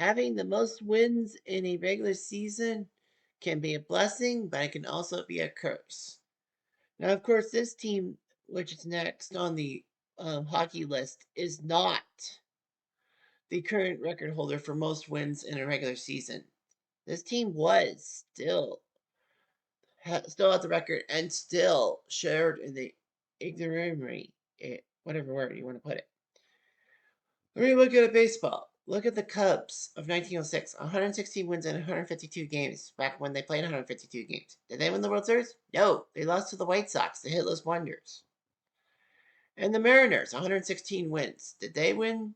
Having the most wins in a regular season can be a blessing, but it can also be a curse. Now, of course, this team, which is next on the hockey list, is not the current record holder for most wins in a regular season. This team was still had the record and still shared in the ignominy, whatever word you want to put it. Let me look at baseball. Look at the Cubs of 1906, 116 wins in 152 games back when they played 152 games. Did they win the World Series? No, they lost to the White Sox, the hitless wonders. And the Mariners, 116 wins. Did they win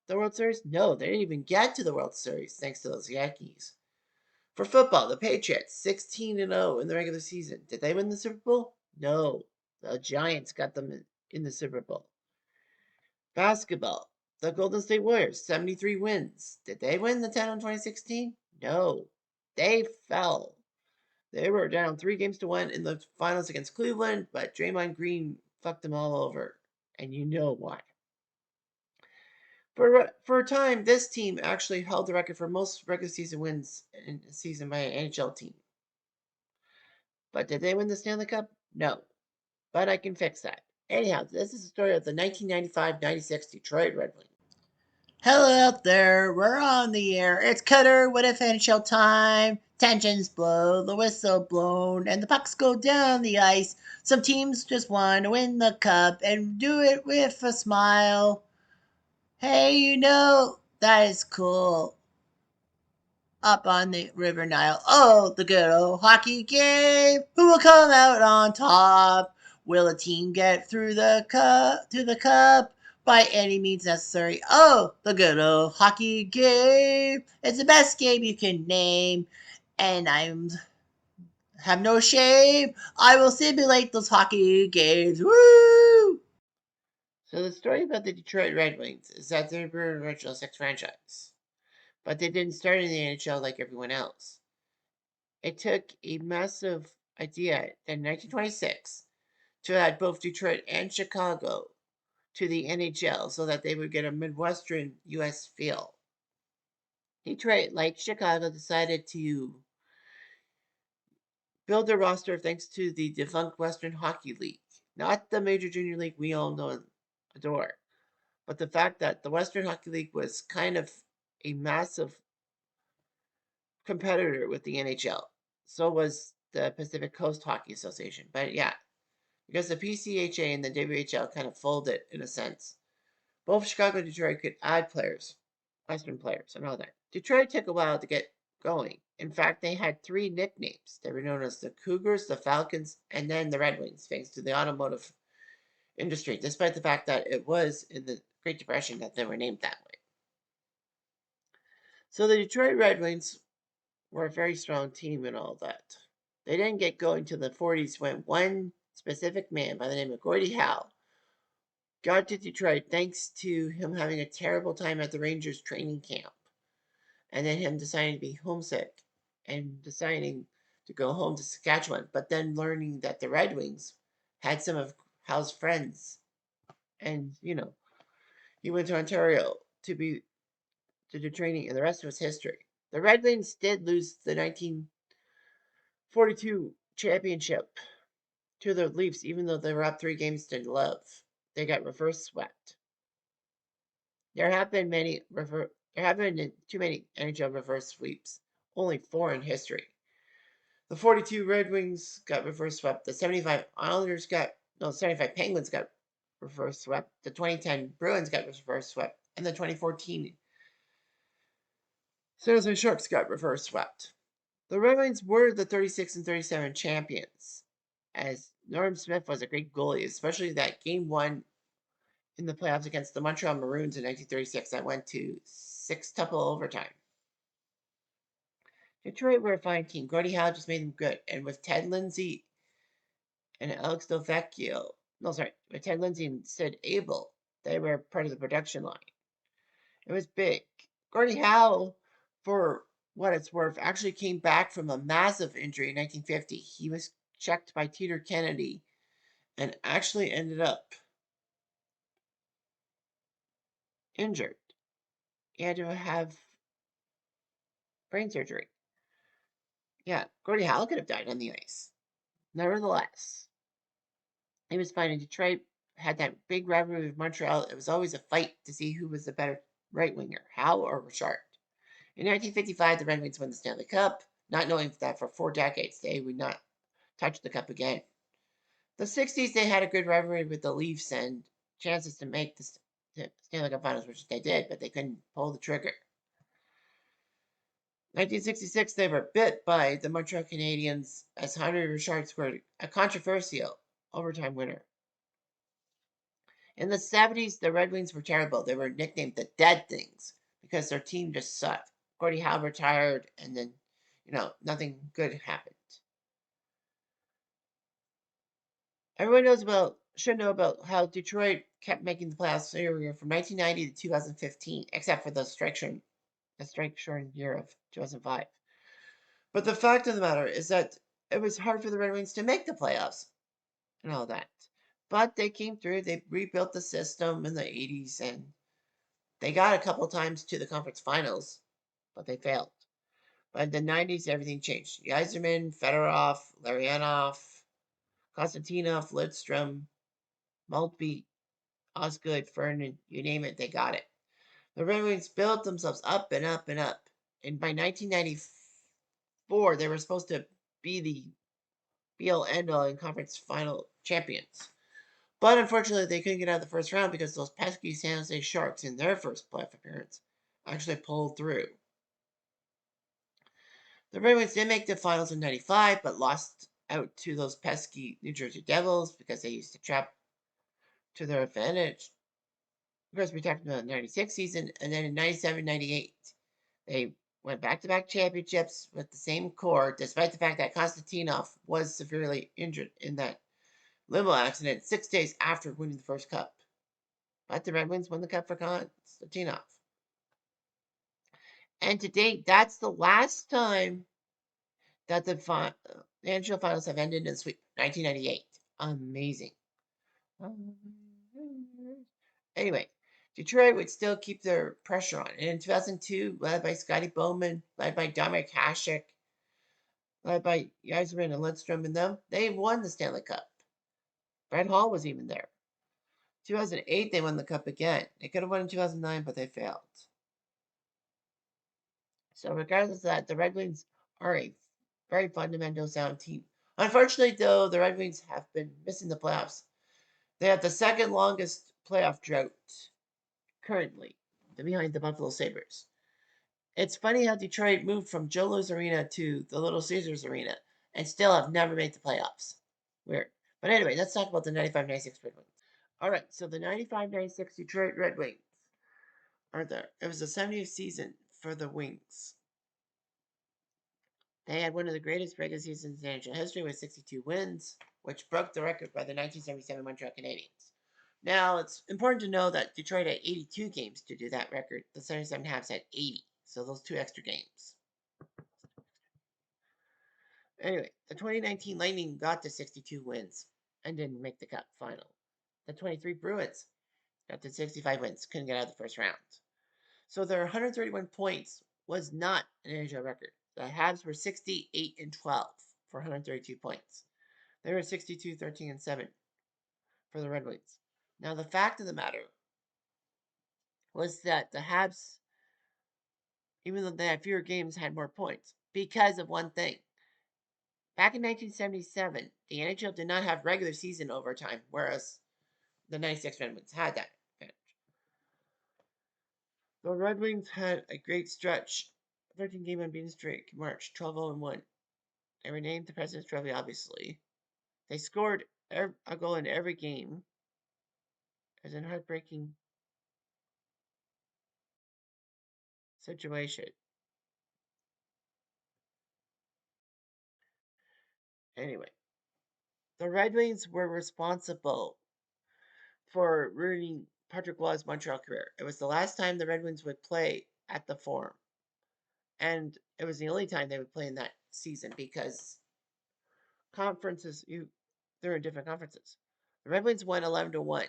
the World Series? No, they didn't even get to the World Series thanks to those Yankees. For football, the Patriots, 16-0 in the regular season. Did they win the Super Bowl? No, the Giants got them in the Super Bowl. Basketball, the Golden State Warriors, 73 wins. Did they win the title in 2016? No, they fell. They were down 3 games to 1 in the finals against Cleveland, but Draymond Green fucked them all over, and you know why. For a time, this team actually held the record for most regular season wins in a season by an NHL team. But did they win the Stanley Cup? No. But I can fix that. Anyhow, this is the story of the 1995-96 Detroit Red Wings. Hello out there, we're on the air. It's Cutter with NHL time. Tensions blow, the whistle blown, and the pucks go down the ice. Some teams just want to win the cup and do it with a smile. Hey, that is cool. Up on the River Nile. Oh, the good old hockey game. Who will come out on top? Will a team get through the cup to the cup by any means necessary? Oh, the good old hockey game. It's the best game you can name, and I'm have no shame. I will simulate those hockey games. Woo! So the story about the Detroit Red Wings is that they were an original six franchise, but they didn't start in the NHL like everyone else. It took a massive idea in 1926 to add both Detroit and Chicago to the NHL so that they would get a Midwestern U.S. feel. Detroit, like Chicago, decided to build their roster thanks to the defunct Western Hockey League. Not the major junior league we all know and adore, but the fact that the Western Hockey League was kind of a massive competitor with the NHL. So was the Pacific Coast Hockey Association. But yeah, because the PCHA and the WHL kind of folded in a sense. Both Chicago and Detroit could add players, Western players, and all that. Detroit took a while to get going. In fact, they had 3 nicknames. They were known as the Cougars, the Falcons, and then the Red Wings, thanks to the automotive industry, despite the fact that it was in the Great Depression that they were named that way. So the Detroit Red Wings were a very strong team and all that. They didn't get going till the 40s when one specific man by the name of Gordie Howe got to Detroit thanks to him having a terrible time at the Rangers training camp. And then him deciding to be homesick and deciding to go home to Saskatchewan, but then learning that the Red Wings had some of Howe's friends. And, he went to Ontario to do training, and the rest was history. The Red Wings did lose the 1942 championship to the Leafs, even though they were up 3 games to 0. They got reverse swept. There have been too many NHL reverse sweeps, only 4 in history. The 42 Red Wings got reverse swept. The 75 Penguins got reverse swept. The 2010 Bruins got reverse swept, and the 2014 San Jose Sharks got reverse swept. The Red Wings were the 36 and 37 champions, as Norm Smith was a great goalie, especially that game 1 in the playoffs against the Montreal Maroons in 1936 that went to 6-tuple overtime. Detroit were a fine team. Gordie Howe just made them good. And with Ted Lindsay and Alex Delvecchio, with Ted Lindsay and Sid Abel, they were part of the production line. It was big. Gordie Howe, for what it's worth, actually came back from a massive injury in 1950. He was checked by Teeter Kennedy and actually ended up injured. He had to have brain surgery. Yeah, Gordie Howe could have died on the ice. Nevertheless, he was fine in Detroit, had that big rivalry with Montreal. It was always a fight to see who was the better right winger, Howe or Richard. In 1955, the Red Wings won the Stanley Cup, not knowing that for 4 decades they would not touch the cup again. The 60s, they had a good rivalry with the Leafs and chances to make the Stanley Cup Finals, which they did, but they couldn't pull the trigger. 1966, they were bit by the Montreal Canadiens as Henri Richard scored a controversial overtime winner. In the 70s, the Red Wings were terrible. They were nicknamed the Dead Things because their team just sucked. Gordie Howe retired, and then, nothing good happened. Everyone should know about how Detroit kept making the playoffs every year from 1990 to 2015, except for the strike-shortened year of 2005. But the fact of the matter is that it was hard for the Red Wings to make the playoffs and all that. But they came through. They rebuilt the system in the 80s, and they got a couple times to the conference finals, but they failed. But in the 90s, everything changed. Yzerman, Fedorov, Larionov, Konstantinov, Lidstrom, Maltby, Osgood, Ferdinand, you name it, they got it. The Red Wings built themselves up and up and up. And by 1994, they were supposed to be the be-all end-all in conference final champions. But unfortunately, they couldn't get out of the first round because those pesky San Jose Sharks, in their first playoff appearance, actually pulled through. The Red Wings did make the finals in 95, but lost out to those pesky New Jersey Devils because they used to trap to their advantage. Of course, we talked about the 96 season, and then in 97, 98, they went back-to-back championships with the same core, despite the fact that Konstantinov was severely injured in that limo accident 6 days after winning the first cup. But the Red Wings won the cup for Konstantinov. And to date, that's the last time that the NHL finals have ended in a sweep. 1998. Amazing. Anyway, Detroit would still keep their pressure on. And in 2002, led by Scotty Bowman, led by Dominik Hasek, led by Yzerman and Lidstrom and them, they won the Stanley Cup. Brett Hall was even there. 2008, they won the Cup again. They could have won in 2009, but they failed. So regardless of that, the Red Wings are a very fundamental sound team. Unfortunately, though, the Red Wings have been missing the playoffs. They have the second longest playoff drought currently, behind the Buffalo Sabres. It's funny how Detroit moved from Joe Louis Arena to the Little Caesars Arena and still have never made the playoffs. Weird. But anyway, let's talk about the 95-96 Red Wings. All right, so the 95-96 Detroit Red Wings are there. It was the 70th season for the Wings. They had one of the greatest regular seasons in NHL history with 62 wins, which broke the record by the 1977 Montreal Canadiens. Now, it's important to know that Detroit had 82 games to do that record. The 77 Habs had 80, so those 2 extra games. Anyway, the 2019 Lightning got to 62 wins and didn't make the Cup final. The 23 Bruins got to 65 wins, couldn't get out of the first round. So their 131 points was not an NHL record. The Habs were 68 and 12 for 132 points. They were 62, 13, and 7 for the Red Wings. Now, the fact of the matter was that the Habs, even though they had fewer games, had more points because of one thing. Back in 1977, the NHL did not have regular season overtime, whereas the 96 Red Wings had that advantage. The Red Wings had a great stretch, 13-game unbeaten streak, March 12-0-1. They were named the President's Trophy, obviously. They scored a goal in every game. It was a heartbreaking situation. Anyway, the Red Wings were responsible for ruining Patrick Roy's Montreal career. It was the last time the Red Wings would play at the Forum. And it was the only time they would play in that season because conferences, they're in different conferences. The Red Wings won 11-1.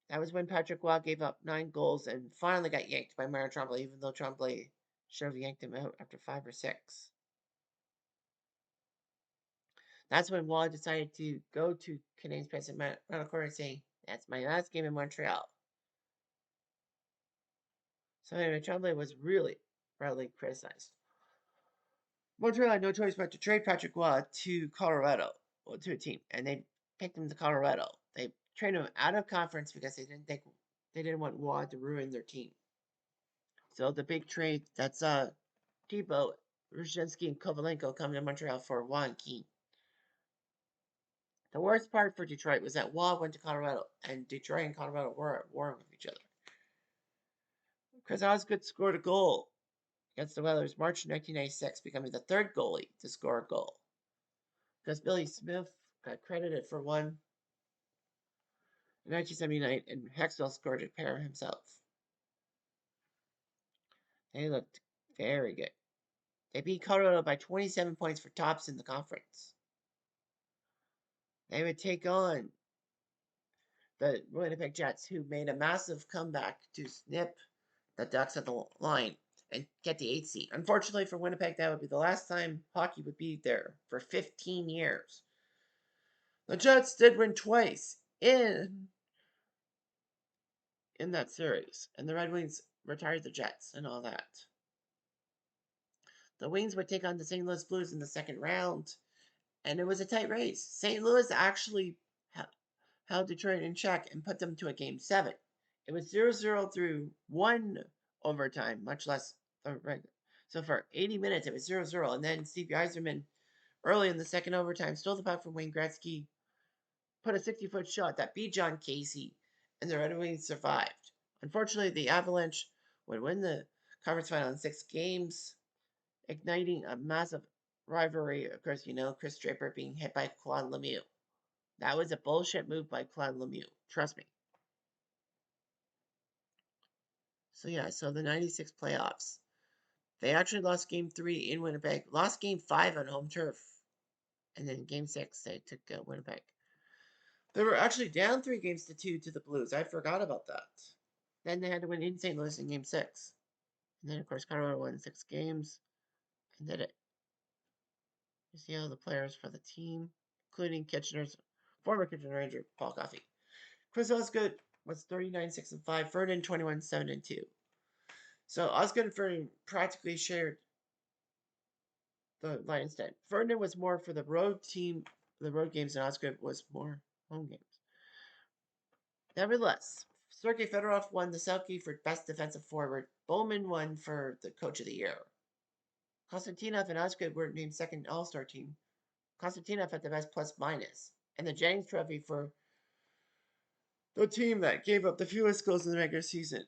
That was when Patrick Roy gave up 9 goals and finally got yanked by Mario Tremblay, even though Tremblay should have yanked him out after 5 or 6. That's when Wall decided to go to Canadiens president Ronald Corey and say, "That's my last game in Montreal." So anyway, Tremblay was really criticized. Montreal had no choice but to trade Patrick Waugh to Colorado, or to a team, and they picked him to Colorado. They traded him out of conference because they didn't want Waugh to ruin their team. So the big trade, that's Thibault, Rushinsky, and Kovalenko coming to Montreal for Waugh and Keane. The worst part for Detroit was that Waugh went to Colorado, and Detroit and Colorado were at war with each other. Chris Osgood scored a goal against the Whalers March 1996, becoming the third goalie to score a goal. Because Billy Smith got credited for one in 1979, and Hextall scored a pair himself. They looked very good. They beat Colorado by 27 points for tops in the conference. They would take on the Winnipeg Jets, who made a massive comeback to snip the Ducks at the line and get the 8th seed. Unfortunately for Winnipeg, that would be the last time hockey would be there for 15 years. The Jets did win twice in that series, and the Red Wings retired the Jets and all that. The Wings would take on the St. Louis Blues in the second round, and it was a tight race. St. Louis actually held Detroit in check and put them to a game 7. It was 0-0 through one overtime, much less the regular. So for 80 minutes, it was 0-0, and then Steve Yzerman, early in the second overtime, stole the puck from Wayne Gretzky, put a 60-foot shot that beat John Casey, and the Red Wings survived. Unfortunately, the Avalanche would win the conference final in 6 games, igniting a massive rivalry. Of course, Chris Draper being hit by Claude Lemieux. That was a bullshit move by Claude Lemieux. Trust me. So yeah, so the 96 playoffs. They actually lost game 3 in Winnipeg. Lost game 5 on home turf. And then game 6, they took Winnipeg. They were actually down 3-2 to the Blues. I forgot about that. Then they had to win in St. Louis in game 6. And then, of course, Colorado won 6 games and did it. You see all the players for the team, including former Kitchener Ranger Paul Coffey. Chris Osgood was 39-6-5. Ferdinand 21-7-2. So Osgood and Ferdinand practically shared the line instead. Ferdinand was more for the road games, and Osgood was more home games. Nevertheless, Sergei Fedorov won the Selke for Best Defensive Forward. Bowman won for the Coach of the Year. Konstantinov and Osgood were named second All-Star team. Konstantinov had the best plus-minus. And the Jennings Trophy for the team that gave up the fewest goals in the regular season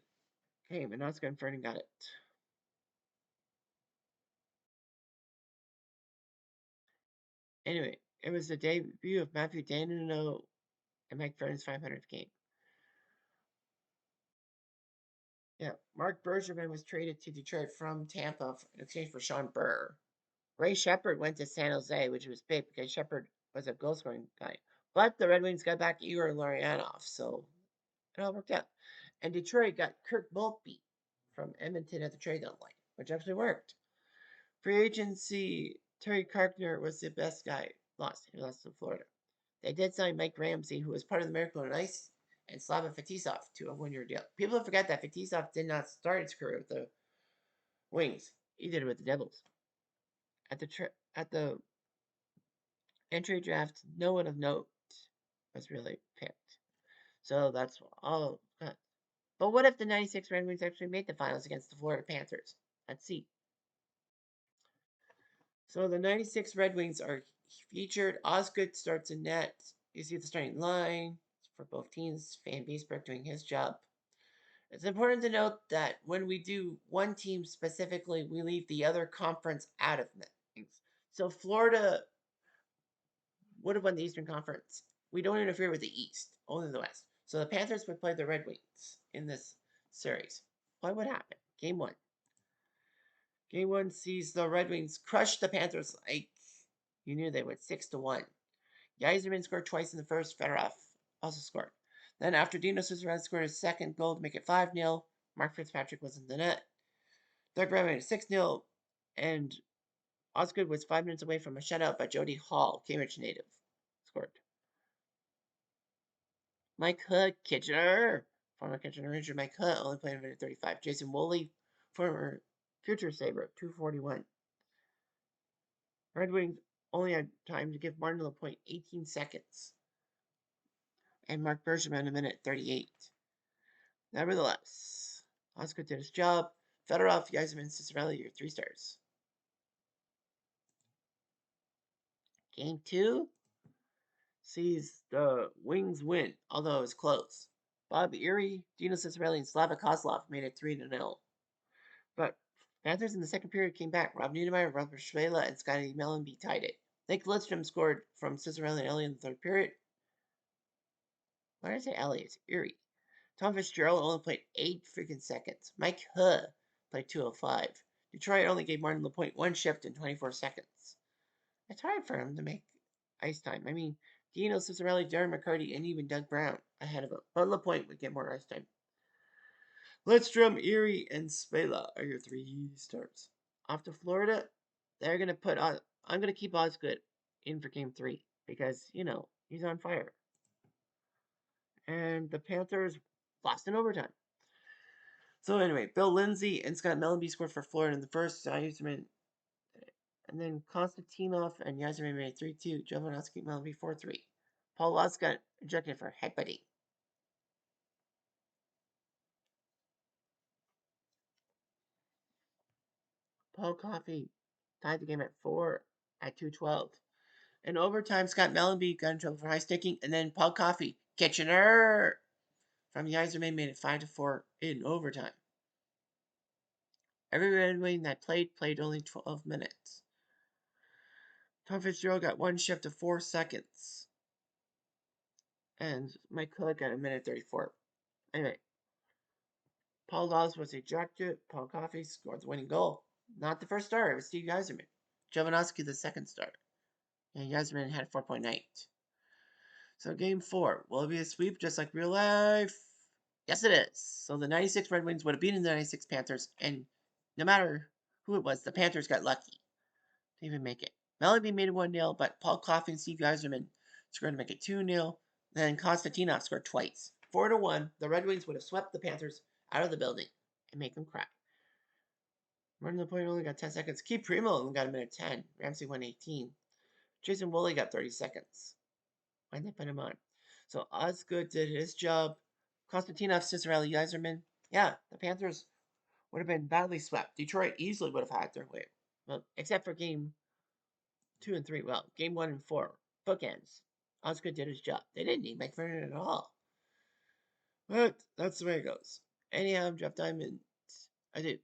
came, and Osgood and Ferdinand got it. Anyway, it was the debut of Matthew Danino and Mike Ferdinand's 500th game. Yeah, Mark Bergevin was traded to Detroit from Tampa in exchange for Sean Burr. Ray Shepard went to San Jose, which was big because Shepard was a goal-scoring guy. But the Red Wings got back Igor Larionov, so it all worked out. And Detroit got Kirk Maltby from Edmonton at the trade deadline, which actually worked. Free agency, Terry Carpenter was the best guy. He lost to Florida. They did sign Mike Ramsey, who was part of the Miracle on Ice, and Slava Fetisov to a one-year deal. People forget that Fetisov did not start his career with the Wings. He did it with the Devils. At the entry draft, no one of note was really picked. So that's all. But what if the 96 Red Wings actually made the finals against the Florida Panthers? Let's see. So the 96 Red Wings are featured. Osgood starts in net. You see the starting line for both teams. Van Beesbrook doing his job. It's important to note that when we do one team specifically, we leave the other conference out of things. So Florida would have won the Eastern Conference. We don't interfere with the East, only the West. So the Panthers would play the Red Wings in this series. What would happen? Game 1. Game 1 sees the Red Wings crush the Panthers like you knew they would, 6-1. Yzerman scored twice in the first. Fedorov also scored. Then after Dino Suzerain scored his second goal to make it 5-0, Mark Fitzpatrick was in the net Doug Brown made it 6-0, and Osgood was 5 minutes away from a shutout by Jody Hall, Cambridge native. Scored. Mike Hood, Kitchener. Former Kitchener Ranger Mike Hood only played a minute 35. Jason Woolley, former Future Sabre, 241. Red Wings only had time to give Martin LaPointe 18 seconds. And Mark Bergevin a minute 38. Nevertheless, Osgood did his job. Fedorov, Yzerman, Cicerelli, your 3 stars. Game 2 sees the Wings win, although it was close. Bob Erie, Dino Cicerelli, and Slava Kozlov made it 3-0. But Panthers in the second period came back. Rob Niedermeyer, Robert Schwela, and Scotty Mellenby tied it. Nick Lidstrom scored from Cicerelli and Ellie in the third period. Why did I say Ellie? It's Erie. Tom Fitzgerald only played 8 freaking seconds. Mike Huh played 2:05. Detroit only gave Martin LaPointe 1 shift in 24 seconds. It's hard for him to make ice time. I mean, Dino Cicerelli, Darren McCarty, and even Doug Brown ahead of him. But LaPointe would get more ice time. Lidstrom, Erie, and Spela are your 3 stars. Off to Florida, they're going to put on. I'm going to keep Osgood in for game 3 because, he's on fire. And the Panthers lost in overtime. So anyway, Bill Lindsay and Scott Mellenby scored for Florida in the first. Yzerman, and then Konstantinov and Yzerman made 3-2. Jovanovski, Mellenby 4-3. Paul Lutz got ejected for headbutting. Paul Coffey tied the game at 4 at 2:12. In overtime, Scott Mellenby got in trouble for high sticking, and then Paul Coffey, Kitchener from Yzerman made it 5-4 in overtime. Every Red Wing that played only 12 minutes. Tom Fitzgerald got 1 shift of 4 seconds. And Mike Cook got a minute 34. Anyway, Paul Laws was ejected. Paul Coffey scored the winning goal. Not the first star, it was Steve Yzerman. Jovanovski, the second star. And Yzerman had 4.8. So game 4. Will it be a sweep just like real life? Yes, it is. So the 96 Red Wings would have beaten the 96 Panthers, and no matter who it was, the Panthers got lucky to even make it. Melody made it 1-0, but Paul Coffey and Steve Yzerman scored to make it 2-0. Then Konstantinov scored twice. 4-1, the Red Wings would have swept the Panthers out of the building and make them cry. Martin LaPointe only got 10 seconds. Keith Primo only got a minute 10. Ramsey won 18. Jason Woolley got 30 seconds. Why'd they put him on? So Osgood did his job. Konstantinov, Cicerelli, Yzerman. Yeah, the Panthers would have been badly swept. Detroit easily would have had their way. Well, except for game 2 and 3. Well, game 1 and 4. Bookends. Osgood did his job. They didn't need McFerrin at all. But that's the way it goes. Anyhow, I'm Jeff Diamond. I do.